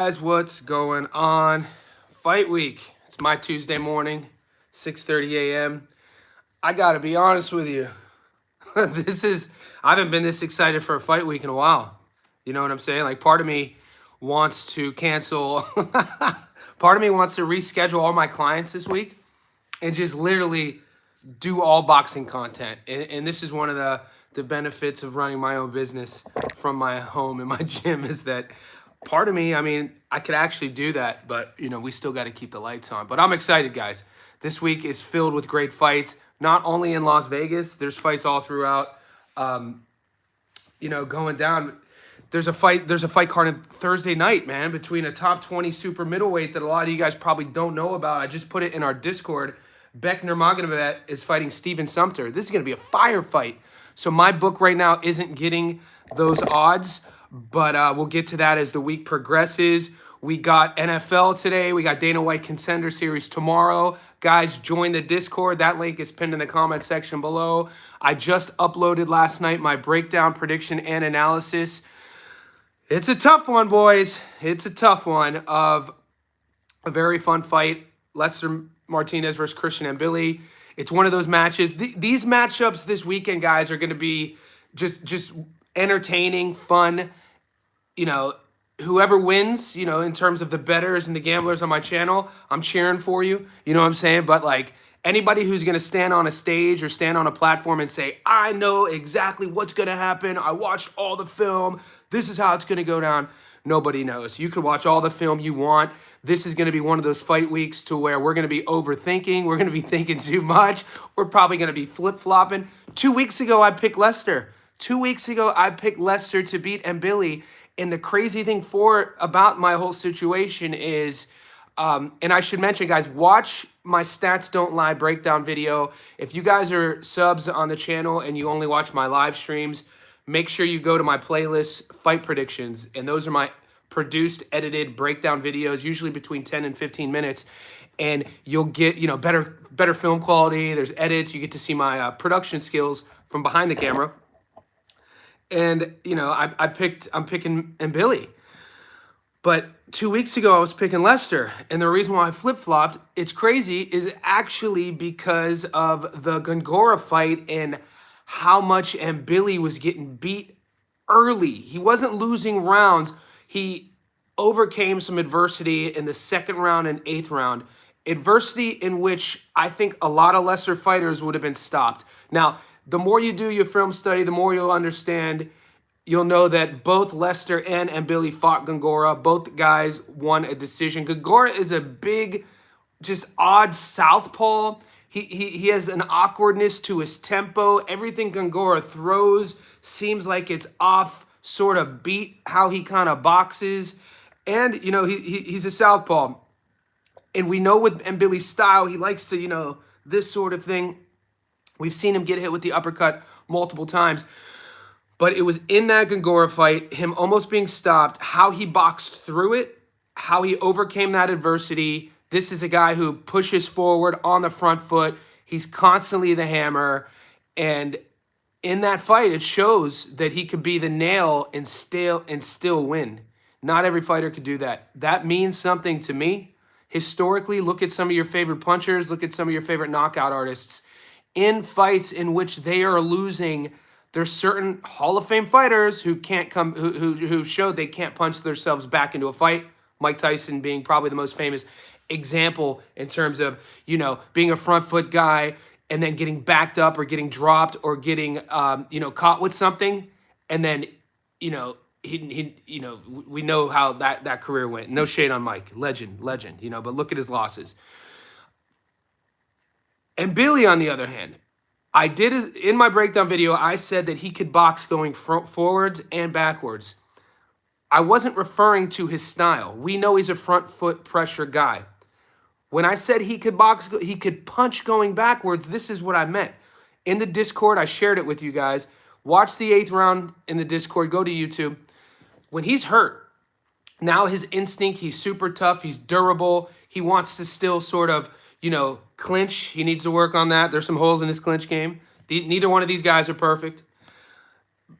Guys, what's going on? Fight week. It's my Tuesday morning, 6:30 a.m. I gotta be honest with you. this is I haven't been this excited for a fight week in a while. You know what I'm saying? Like part of me wants to cancel part of me wants to reschedule all my clients this week and just literally do all boxing content. And this is one of the benefits of running my own business from my home and my gym is that part of me, I mean, I could actually do that, but we still got to keep the lights on. But I'm excited, guys. This week is filled with great fights, not only in Las Vegas, there's fights all throughout, going down. There's a fight card on Thursday night, man, between a top 20 super middleweight that a lot of you guys probably don't know about. I just put it in our Discord. Beckner Magomedov is fighting Steven Sumter. This is going to be a fire fight. So my book right now isn't getting those odds, but we'll get to that as the week progresses. We got NFL today. We got Dana White Contender Series tomorrow. Guys, join the Discord. That link is pinned in the comment section below. I just uploaded last night my breakdown, prediction, and analysis. It's a tough one, boys. It's a tough one of a very fun fight. Lester Martinez versus Christian Mbilli. It's one of those matches. These matchups this weekend, guys, are going to be just entertaining, fun. Whoever wins, in terms of the bettors and the gamblers on my channel, I'm cheering for you. You know what I'm saying? But like anybody who's going to stand on a stage or stand on a platform and say, I know exactly what's going to happen. I watched all the film. This is how it's going to go down. Nobody knows. You can watch all the film you want. This is going to be one of those fight weeks to where we're going to be overthinking. We're going to be thinking too much. We're probably going to be flip-flopping. 2 weeks ago, I picked Lester. 2 weeks ago, I picked Lester to beat Mbilli. And the crazy thing about my whole situation is, and I should mention, guys, watch my Stats Don't Lie breakdown video. If you guys are subs on the channel and you only watch my live streams, make sure you go to my playlist, Fight Predictions, and those are my produced, edited breakdown videos, usually between 10 and 15 minutes, and you'll get, better film quality. There's edits. You get to see my production skills from behind the camera. And, I'm picking Mbilli. But 2 weeks ago, I was picking Lester. And the reason why I flip-flopped, it's crazy, is actually because of the Gongora fight and how much Mbilli was getting beat early. He wasn't losing rounds. He overcame some adversity in the second round and eighth round. Adversity in which I think a lot of lesser fighters would have been stopped. Now, the more you do your film study, the more you'll understand. You'll know that both Lester and Mbilli fought Gongora. Both guys won a decision. Gongora is a big, just odd southpaw. He has an awkwardness to his tempo. Everything Gongora throws seems like it's off sort of beat how he kind of boxes. And, he's a southpaw. And we know with Mbilli's style, he likes to, this sort of thing. We've seen him get hit with the uppercut multiple times. But it was in that Gongora fight, him almost being stopped, how he boxed through it, how he overcame that adversity. This is a guy who pushes forward on the front foot. He's constantly the hammer. And in that fight, it shows that he could be the nail and still win. Not every fighter could do that. That means something to me. Historically, look at some of your favorite punchers. Look at some of your favorite knockout artists. In fights in which they are losing, there's certain Hall of Fame fighters who can't come, who showed they can't punch themselves back into a fight. Mike Tyson being probably the most famous example in terms of, being a front foot guy and then getting backed up or getting dropped or getting, caught with something. And then, we know how that career went. No shade on Mike, legend, but look at his losses. And Mbilli, on the other hand, in my breakdown video, I said that he could box going forwards and backwards. I wasn't referring to his style. We know he's a front foot pressure guy. When I said he could he could punch going backwards, this is what I meant. In the Discord, I shared it with you guys. Watch the 8th round in the Discord. Go to YouTube. When he's hurt, now his instinct, he's super tough. He's durable. He wants to still sort of, clinch. He needs to work on that. There's some holes in his clinch game. Neither one of these guys are perfect.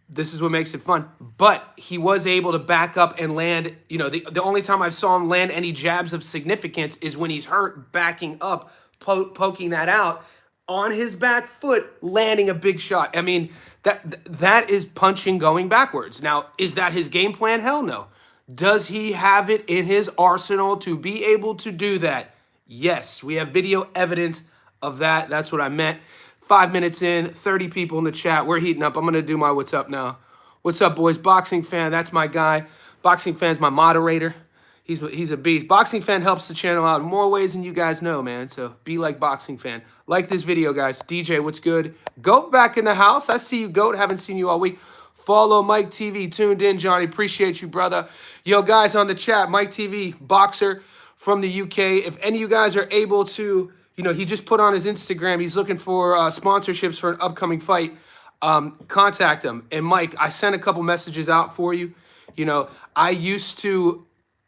This is what makes it fun. But he was able to back up and land. You know, the only time I saw him land any jabs of significance is when he's hurt, backing up, poking that out on his back foot, landing a big shot. I mean, that is punching going backwards. Now, is that his game plan? Hell no. Does he have it in his arsenal to be able to do that? Yes, we have video evidence of that. That's what I meant. 5 minutes in, 30 people in the chat. We're heating up. I'm going to do my what's up now. What's up, boys? Boxing Fan, that's my guy. Boxing Fan's my moderator. He's a beast. Boxing Fan helps the channel out in more ways than you guys know, man. So be like Boxing Fan. Like this video, guys. DJ, what's good? Goat back in the house. I see you, Goat. Haven't seen you all week. Follow Mike TV. Tuned in, Johnny. Appreciate you, brother. Yo, guys on the chat. Mike TV, boxer from the UK. If any of you guys are able to, you know, he just put on his Instagram. He's looking for sponsorships for an upcoming fight. Contact him. And Mike, I sent a couple messages out for you. You know, I used to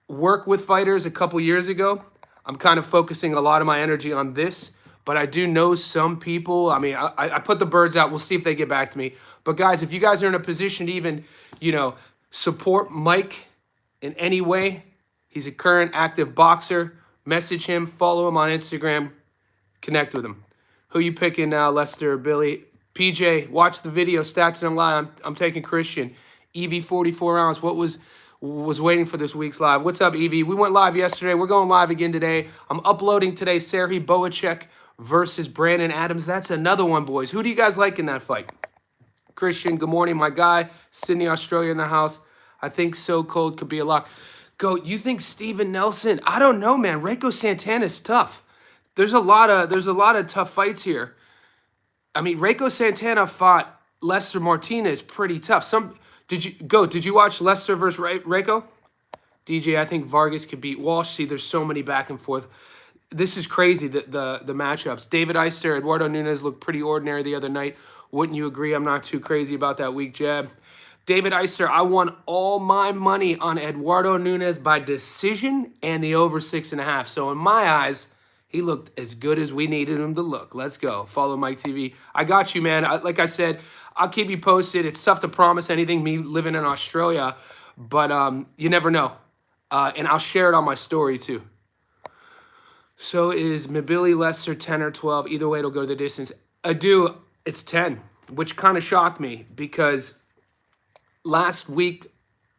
work with fighters a couple years ago. I'm kind of focusing a lot of my energy on this, but I do know some people. I mean, I put the birds out. We'll see if they get back to me. But guys, if you guys are in a position to even, you know, support Mike in any way, he's a current active boxer. Message him, follow him on Instagram, connect with him. Who you picking now, Lester or Billy? PJ, watch the video, stats and lie. I'm taking Christian. EV 44 ounce. What was waiting for this week's live? What's up, EV? We went live yesterday. We're going live again today. I'm uploading today Serhii Boacek versus Brandon Adams. That's another one, boys. Who do you guys like in that fight? Christian, good morning, my guy. Sydney, Australia in the house. I think So Cold could be a lock. Go, you think Steven Nelson? I don't know, man. Reiko Santana's tough. There's a lot of tough fights here. I mean, Reiko Santana fought Lester Martinez pretty tough. Did you watch Lester versus Reiko? DJ, I think Vargas could beat Walsh. See, there's so many back and forth. This is crazy, the matchups. David Eister, Eduardo Nunes looked pretty ordinary the other night. Wouldn't you agree? I'm not too crazy about that weak jab. David Eister, I won all my money on Eduardo Nunes by decision and the over 6.5. So in my eyes, he looked as good as we needed him to look. Let's go. Follow Mike TV. I got you, man. Like I said, I'll keep you posted. It's tough to promise anything, me living in Australia, but you never know. And I'll share it on my story, too. So is Mbilli Lester 10 or 12? Either way, it'll go the distance. It's 10, which kind of shocked me because last week,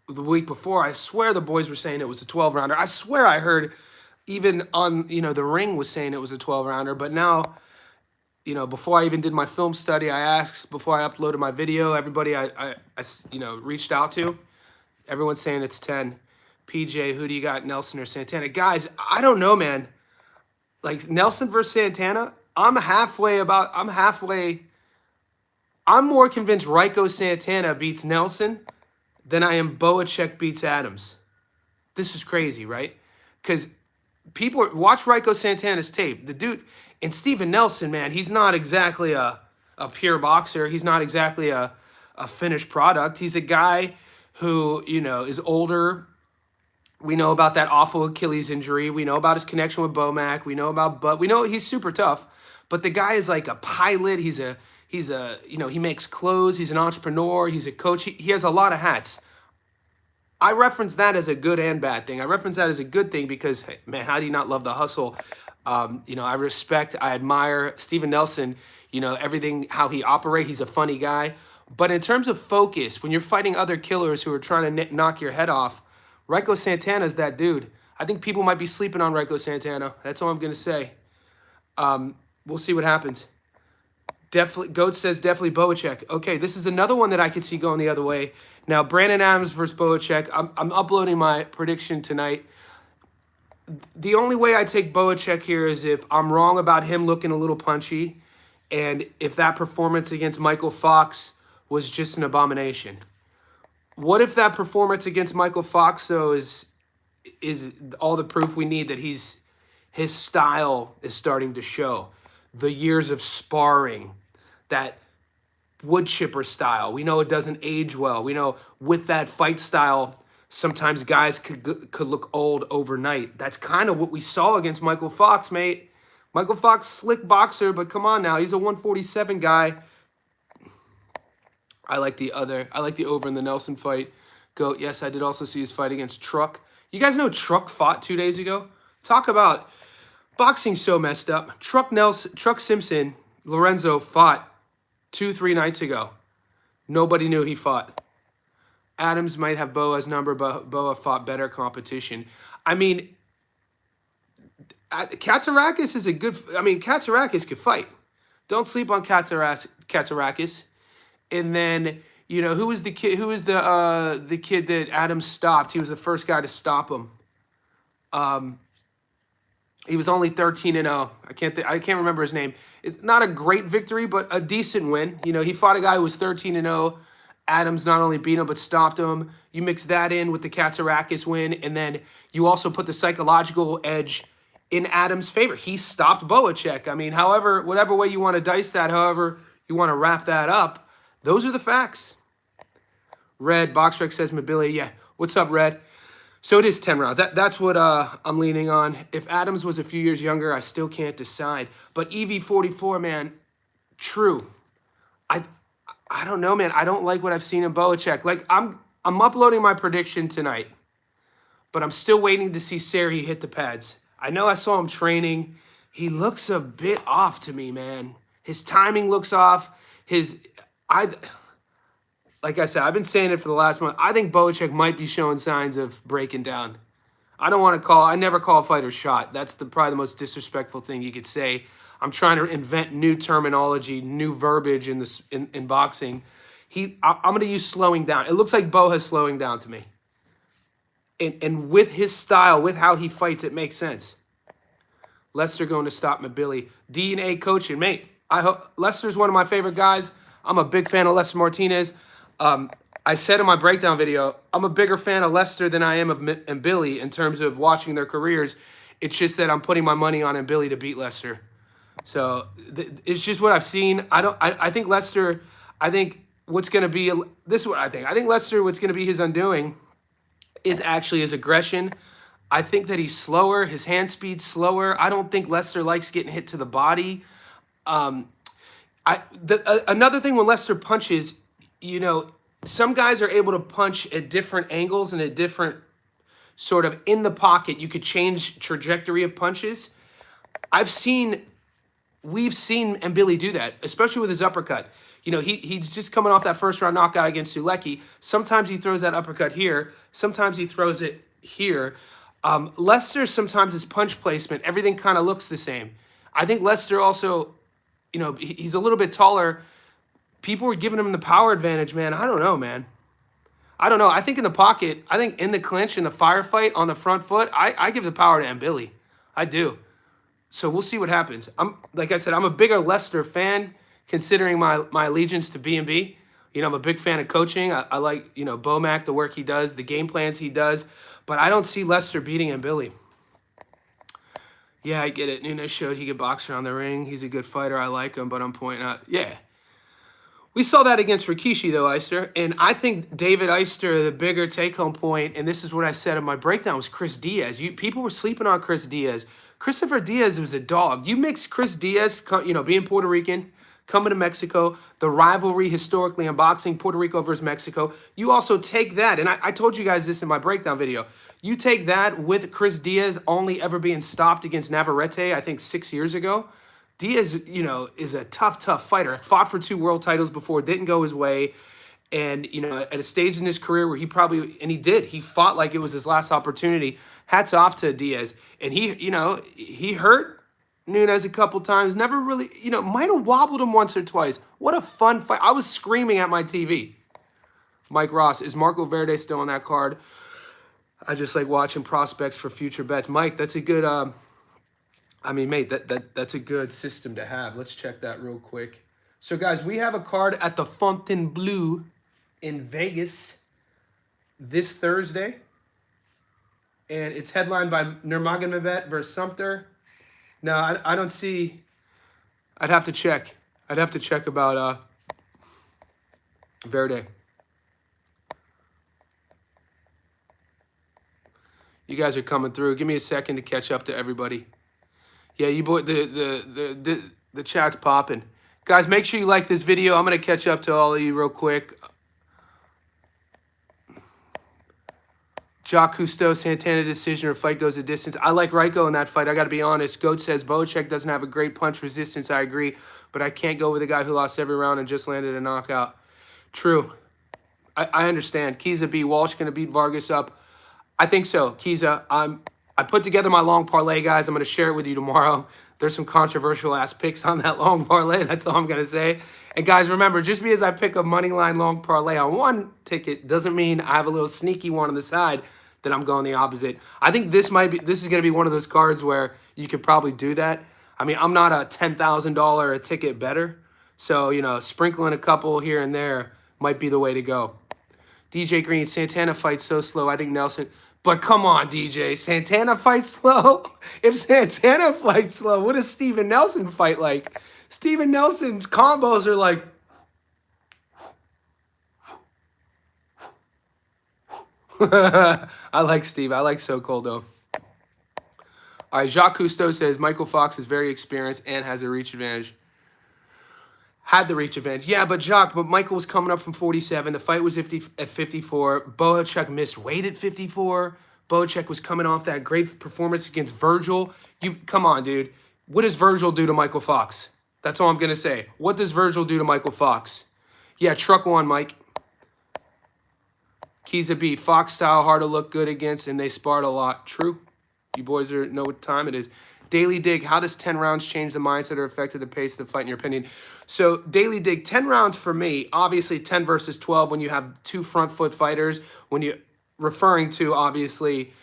the week before, I swear the boys were saying it was a 12-rounder. I swear I heard even on, you know, the Ring was saying it was a 12-rounder. But now, you know, before I even did my film study, I asked, before I uploaded my video, everybody I you know, reached out to, everyone's saying it's 10. PJ, who do you got, Nelson or Santana? Guys, I don't know, man. Like, Nelson versus Santana, I'm more convinced Reiko Santana beats Nelson than I am Boacek beats Adams. This is crazy, right? Because people watch Reiko Santana's tape. The dude, and Steven Nelson, man, he's not exactly a pure boxer. He's not exactly a finished product. He's a guy who, you know, is older. We know about that awful Achilles injury. We know about his connection with Bomac. We know he's super tough. But the guy is like a pilot. He's a, you know, he makes clothes. He's an entrepreneur. He's a coach. He has a lot of hats. I reference that as a good and bad thing. I reference that as a good thing because, hey, man, how do you not love the hustle? You know, I admire Steven Nelson, you know, everything, how he operates. He's a funny guy. But in terms of focus, when you're fighting other killers who are trying to knock your head off, Reiko Santana's that dude. I think people might be sleeping on Reiko Santana. That's all I'm going to say. We'll see what happens. Definitely, Goat says definitely Boacek. Okay, this is another one that I could see going the other way. Now, Brandon Adams versus Boacek. I'm uploading my prediction tonight. The only way I take Boacek here is if I'm wrong about him looking a little punchy and if that performance against Michael Fox was just an abomination. What if that performance against Michael Fox, though, is all the proof we need that his style is starting to show? The years of sparring, that wood chipper style. We know it doesn't age well. We know with that fight style, sometimes guys could look old overnight. That's kind of what we saw against Michael Fox, mate. Michael Fox, slick boxer, but come on now. He's a 147 guy. I like the over in the Nelson fight. Goat. Yes, I did also see his fight against Truck. You guys know Truck fought 2 days ago? Talk about boxing so messed up. Truck Simpson, Lorenzo fought 3 nights ago. Nobody knew he fought. Adams might have Boa's number, but Boa fought better competition. I mean, Katsarakis is a good. I mean, Katsarakis could fight. Don't sleep on Katsarakis. And then who was the kid? Who was the kid that Adams stopped? He was the first guy to stop him. He was only 13-0. I can't remember his name. It's not a great victory, but a decent win. He fought a guy who was 13-0. Adams not only beat him but stopped him. You mix that in with the Katsarakis win, and then you also put the psychological edge in Adams' favor. He stopped Boacek. I mean, whatever way you want to dice that, however you want to wrap that up, those are the facts. Red Boxrec says Mbilli. Yeah, what's up, Red? So it is 10 rounds. That's what I'm leaning on. If Adams was a few years younger, I still can't decide. But EV44, man, true. I don't know, man. I don't like what I've seen in Boacek. Like, I'm uploading my prediction tonight, but I'm still waiting to see Seri hit the pads. I know I saw him training. He looks a bit off to me, man. His timing looks off. Like I said, I've been saying it for the last month. I think Boacek might be showing signs of breaking down. I never call a fighter shot. That's probably the most disrespectful thing you could say. I'm trying to invent new terminology, new verbiage in boxing. I'm going to use slowing down. It looks like Bo has slowing down to me. And with his style, with how he fights, it makes sense. Lester going to stop Mbilli. D&A coaching. Mate, I hope Lester's one of my favorite guys. I'm a big fan of Lester Martinez. I said in my breakdown video, I'm a bigger fan of Lester than I am of Mbilli in terms of watching their careers. It's just that I'm putting my money on Mbilli to beat Lester. So it's just what I've seen. I think Lester, what's going to be, this is what I think. I think Lester, what's going to be his undoing is actually his aggression. I think that he's slower. His hand speed's slower. I don't think Lester likes getting hit to the body. Another thing when Lester punches, some guys are able to punch at different angles and at different sort of in the pocket. You could change trajectory of punches. We've seen Mbilli do that, especially with his uppercut. He's just coming off that first round knockout against Sulecki. Sometimes he throws that uppercut here. Sometimes he throws it here. Lester, sometimes his punch placement, everything kind of looks the same. I think Lester also, he's a little bit taller. People were giving him the power advantage, man. I don't know, man. I don't know. I think in the pocket, I think in the clinch, in the firefight, on the front foot, I give the power to Mbilli. I do. So we'll see what happens. Like I said, I'm a bigger Lester fan, considering my allegiance to B&B. I'm a big fan of coaching. I like, Bomac, the work he does, the game plans he does. But I don't see Lester beating Mbilli. Yeah, I get it. Nunes showed he could box around the ring. He's a good fighter. I like him, but I'm pointing out, yeah. We saw that against Rikishi, though, Eister. And I think David Eister, the bigger take-home point, and this is what I said in my breakdown, was Chris Diaz. People were sleeping on Chris Diaz. Christopher Diaz was a dog. You mix Chris Diaz, being Puerto Rican, coming to Mexico, the rivalry historically in boxing, Puerto Rico versus Mexico. You also take that, and I told you guys this in my breakdown video. You take that with Chris Diaz only ever being stopped against Navarrete, I think 6 years ago. Diaz, is a tough fighter. Fought for 2 world titles before, didn't go his way. And, at a stage in his career where he fought like it was his last opportunity. Hats off to Diaz. And he hurt Nunes a couple times. Never really, might have wobbled him once or twice. What a fun fight. I was screaming at my TV. Mike Ross, is Marco Verde still on that card? I just like watching prospects for future bets. Mike, that's a good, mate, that's a good system to have. Let's check that real quick. So, guys, we have a card at the Fontainebleau in Vegas this Thursday. And it's headlined by Nurmagomedov versus Sumter. No, I don't see. I'd have to check. I'd have to check about Verde. You guys are coming through. Give me a second to catch up to everybody. Yeah, you boy, the chat's popping. Guys, make sure you like this video. I'm going to catch up to all of you real quick. Jacques Cousteau, Santana decision or fight goes a distance. I like Ryko in that fight. I got to be honest. Goat says Bohacek doesn't have a great punch resistance. I agree. But I can't go with a guy who lost every round and just landed a knockout. True. I understand. Kiza B. Walsh going to beat Vargas up. I think so. Kiza, I put together my long parlay, guys. I'm going to share it with you tomorrow. There's some controversial ass picks on that long parlay. That's all I'm going to say. And guys, remember, just because I pick a money line long parlay on one ticket doesn't mean I have a little sneaky one on the side that I'm going the opposite. I think this is going to be one of those cards where you could probably do that. I mean, I'm not a $10,000 a ticket bettor. So, you know, sprinkling a couple here and there might be the way to go. DJ Green, Santana fights so slow. I think Nelson... But come on, DJ. Santana fights slow? If Santana fights slow, what does Steven Nelson fight like? Steven Nelson's combos are like... I like Steve. I like So Cold, though. All right, Jacques Cousteau says Michael Fox is very experienced and has a reach advantage. Had the reach advantage. Yeah, but Michael was coming up from 47. The fight was at 54. Bohacek missed weight at 54. Bohacek was coming off that great performance against Virgil. Come on, dude. What does Virgil do to Michael Fox? That's all I'm going to say. What does Virgil do to Michael Fox? Yeah, truck one, Mike. Kiza B. Fox style, hard to look good against, and they sparred a lot. True. You boys know what time it is. Daily Dig, how does 10 rounds change the mindset or affect the pace of the fight, in your opinion? So, Daily Dig, 10 rounds for me, obviously 10 versus 12 when you have two front foot fighters, when you're referring to, obviously,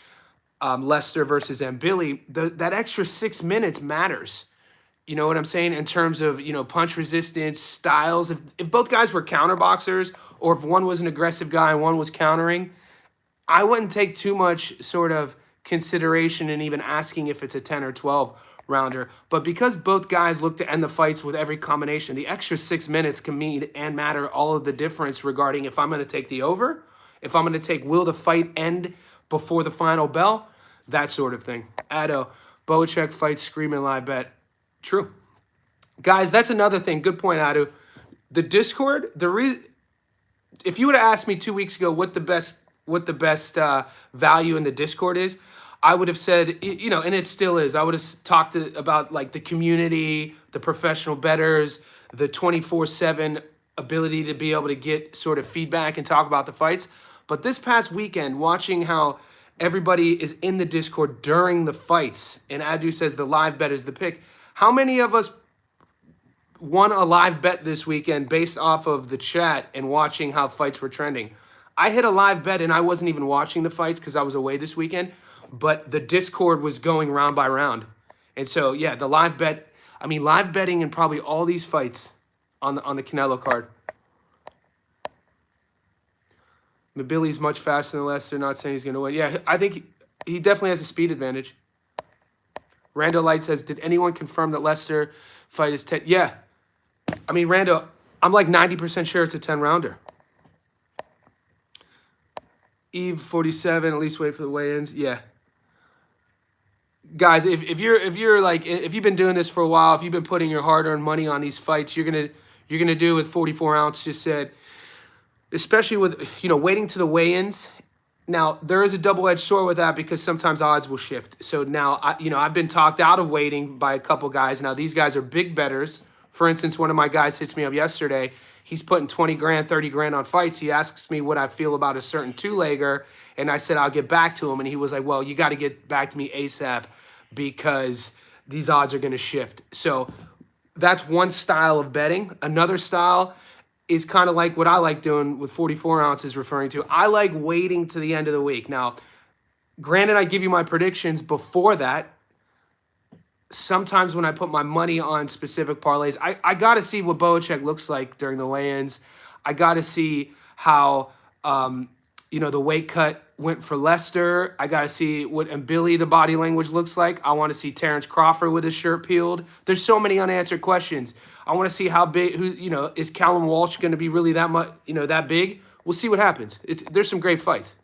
Lester versus Mbilli, that extra 6 minutes matters. You know what I'm saying? In terms of, you know, punch resistance, styles. If both guys were counter boxers, or if one was an aggressive guy and one was countering, I wouldn't take too much sort of consideration in even asking if it's a 10 or 12 rounder. But because both guys look to end the fights with every combination, the extra 6 minutes can mean and matter all of the difference regarding if I'm going to take the over, if I'm going to take will the fight end before the final bell, that sort of thing. Addo, Bohacek fights screaming live bet. True. Guys, that's another thing. Good point, Addo. The Discord, if you would have asked me 2 weeks ago what the best value in the Discord is, I would have said, you know, and it still is. I would have talked about like the community, the professional bettors, the 24/7 ability to be able to get sort of feedback and talk about the fights. But this past weekend, watching how everybody is in the Discord during the fights, and Adu says the live bet is the pick. How many of us won a live bet this weekend based off of the chat and watching how fights were trending? I hit a live bet and I wasn't even watching the fights because I was away this weekend, but the Discord was going round by round. And so, yeah, the live bet, I mean, live betting in probably all these fights on the Canelo card. Mbilli's much faster than Lester, not saying he's going to win. Yeah, I think he definitely has a speed advantage. Randall Light says, did anyone confirm that Lester fight is 10? Yeah. I mean, Randall, I'm like 90% sure it's a 10-rounder. Eve 47, at least wait for the weigh-ins. Yeah. Guys, if you've been doing this for a while, if you've been putting your hard-earned money on these fights, you're gonna do with 44 ounce. Just said, especially with, you know, waiting to the weigh-ins. Now there is a double-edged sword with that because sometimes odds will shift. So now I've been talked out of waiting by a couple guys. Now these guys are big bettors. For instance, one of my guys hits me up yesterday. He's putting 20 grand, 30 grand on fights. He asks me what I feel about a certain two-legger, and I said I'll get back to him. And he was like, well, you got to get back to me ASAP because these odds are going to shift. So that's one style of betting. Another style is kind of like what I like doing with 44 ounces referring to. I like waiting to the end of the week. Now, granted, I give you my predictions before that. Sometimes when I put my money on specific parlays, I got to see what Bohacek looks like during the weigh-ins. I got to see how, the weight cut went for Lester. I got to see what Mbilli, the body language looks like. I want to see Terrence Crawford with his shirt peeled. There's so many unanswered questions. I want to see how big, is Callum Walsh going to be really that much, that big? We'll see what happens. There's some great fights.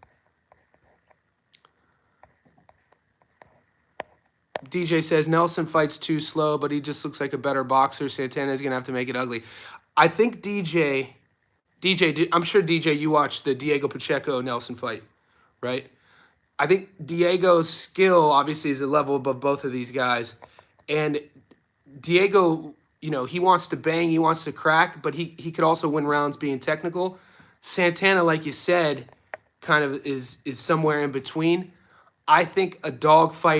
DJ says Nelson fights too slow, but he just looks like a better boxer. Santana is gonna have to make it ugly. I think I'm sure DJ, you watched the Diego Pacheco Nelson fight, right? I think Diego's skill obviously is a level above both of these guys, and Diego, he wants to bang, he wants to crack, but he could also win rounds being technical. Santana, like you said, kind of is somewhere in between. I think a dog fight